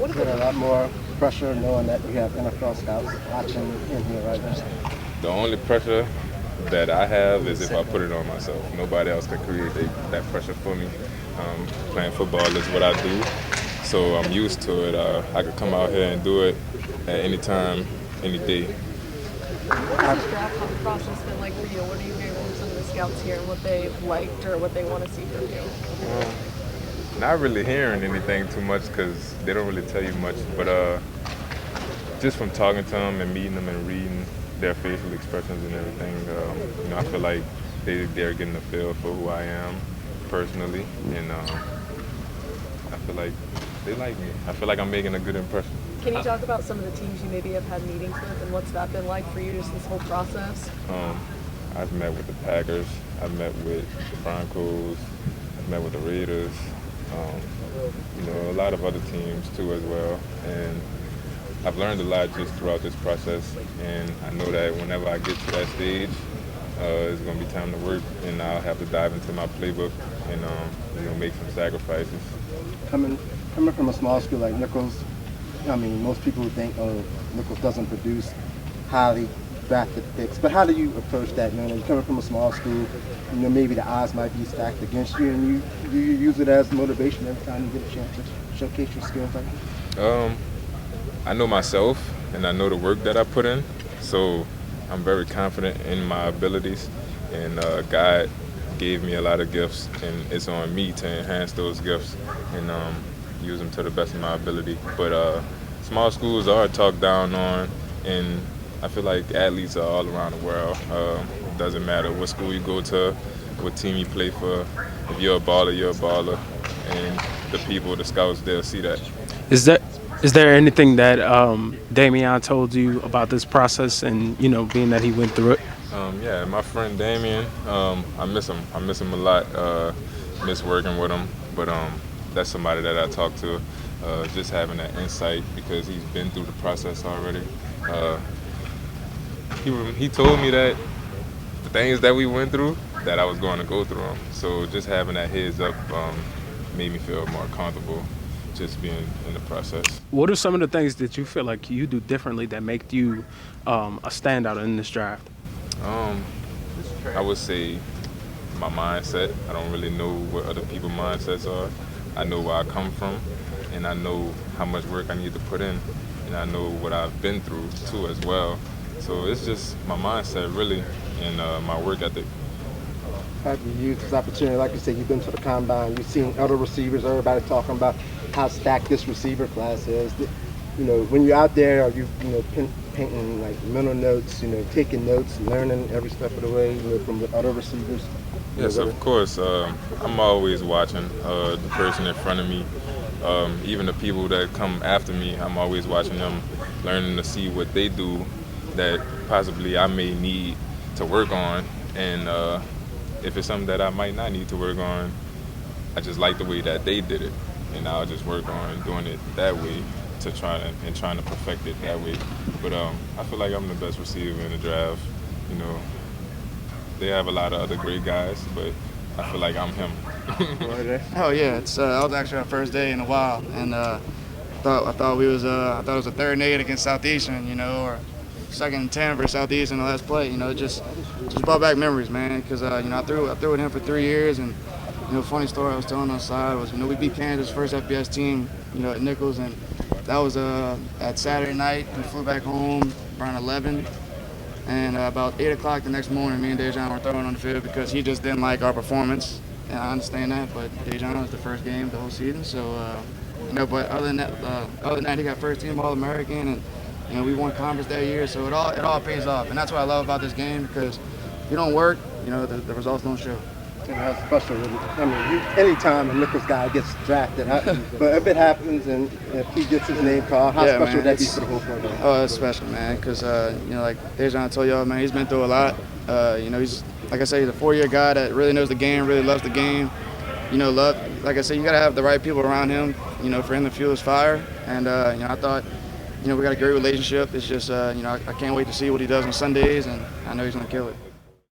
Is it a lot more pressure knowing that you have NFL scouts watching in here right now? The only pressure that I have is if I put it on myself. Nobody else can create that pressure for me. Playing football is what I do, so I'm used to it. I could come out here and do it at any time, any day. What has this draft process been like for you? What are you hearing from some of the scouts here and what they've liked or what they want to see from you? Not really hearing anything too much because they don't really tell you much, but just from talking to them and meeting them and reading their facial expressions and everything, I feel like they're getting a feel for who I am personally, and I feel like they like me. I feel like I'm making a good impression. Can you talk about some of the teams you maybe have had meetings with and what's that been like for you, just this whole process? I've met with the Packers, I've met with the Broncos, I've met with the Raiders, a lot of other teams too as well. And I've learned a lot just throughout this process, and I know that whenever I get to that stage, it's going to be time to work, and I'll have to dive into my playbook and make some sacrifices. Coming from a small school like Nicholls, I mean, most people would think, oh, Nicholls doesn't produce highly drafted picks. But how do you approach that, man? You're coming from a small school, maybe the odds might be stacked against you, and you use it as motivation every time you get a chance to showcase your skills like that? I know myself, and I know the work that I put in, so I'm very confident in my abilities, and God gave me a lot of gifts, and it's on me to enhance those gifts and use them to the best of my ability. But small schools are talked down on, and I feel like athletes are all around the world. It doesn't matter what school you go to, what team you play for. If you're a baller, you're a baller, and the people, the scouts, they'll see that. Is there anything that Dai'Jean told you about this process and, being that he went through it? Yeah, my friend Dai'Jean, I miss him. I miss him a lot. Miss working with him, but that's somebody that I talk to. Just having that insight because he's been through the process already. He told me that the things that we went through, that I was going to go through them. So just having that heads up made me feel more comfortable just being in the process. What are some of the things that you feel like you do differently that make you a standout in this draft? I would say my mindset. I don't really know what other people's mindsets are. I know where I come from, and I know how much work I need to put in, and I know what I've been through too as well. So it's just my mindset really, and my work ethic. Have you used this opportunity? Like you said, you've been to the combine, you've seen other receivers, everybody talking about how stacked this receiver class is. When you're out there, are you, painting like mental notes, taking notes, learning every step of the way, from the other receivers? Yes, of course. I'm always watching the person in front of me. Even the people that come after me, I'm always watching them, learning to see what they do that possibly I may need to work on. And if it's something that I might not need to work on, I just like the way that they did it. And I'll just work on doing it that way trying to perfect it that way. But I feel like I'm the best receiver in the draft. They have a lot of other great guys, but I feel like I'm him. Oh yeah, it's that was actually our first day in a while, and I thought it was a 3rd and 8 against Southeastern, or 2nd and 10 for Southeastern the last play. It just brought back memories, man. Because I threw with him for 3 years, and funny story I was telling on the side was we beat Kansas first FBS team, at Nicholls, and that was at Saturday night. We flew back home around 11. And about 8 o'clock the next morning, me and Dai'Jean were throwing on the field because he just didn't like our performance. And I understand that, but Dai'Jean was the first game of the whole season. So, but other than that, he got first team All-American, and we won conference that year. So it all pays off, and that's what I love about this game because if you don't work, the results don't show. And how special, anytime a Nicholls guy gets drafted, but if it happens and if he gets his name called, how special would that be for the whole program? Oh, it's special, man, because, like Dai'Jean told y'all, man, he's been through a lot. He's, like I said, he's a 4-year guy that really knows the game, really loves the game. Like I said, you got to have the right people around him, for him to fuel his fire. And, I thought, we got a great relationship. It's just, I can't wait to see what he does on Sundays, and I know he's going to kill it.